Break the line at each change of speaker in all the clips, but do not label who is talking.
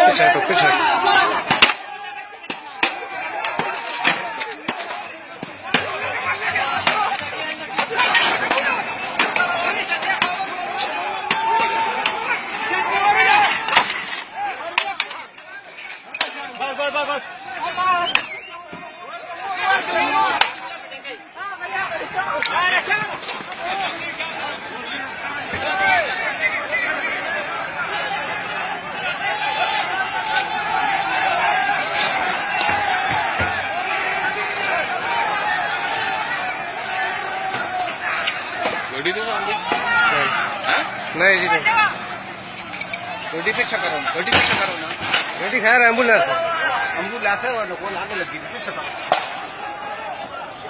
पीछे तो पीछे
बस
गाड़ी तो
नहीं जी नहीं
गाड़ी पीछा करो ना
गाड़ी खैर एम्बुलेंस
एम्बुलेंस है और को आगे लगी पीछा करो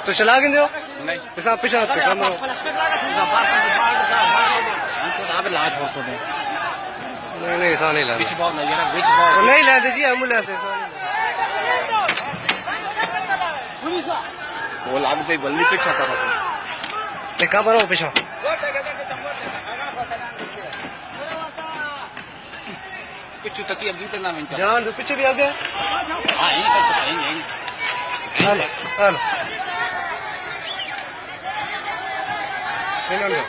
तो चला के दो
नहीं
ऐसा पीछे मत काम करो
आगे लाज हो तो
नहीं ऐसा नहीं ला
बीच बाव नहीं यार बीच बाव
नहीं ला दीजिए एम्बुलेंस ऐसा
वो लाग पे बल्ली पीछा करो
नहीं कहाँ पर हो पीछे
कुछ तकी अभी तो ना मिल
जान तो पीछे भी आ गया
हां यही कर सकते हैं यही
हेलो हेलो हेलो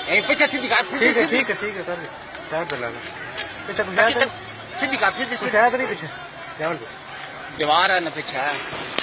ए पीछे सीधी काट
ठीक है कर साइड पे लगा पीछे को
सीधी काट सीधी
क्या करी पीछे जान
दीवार है ना पीछे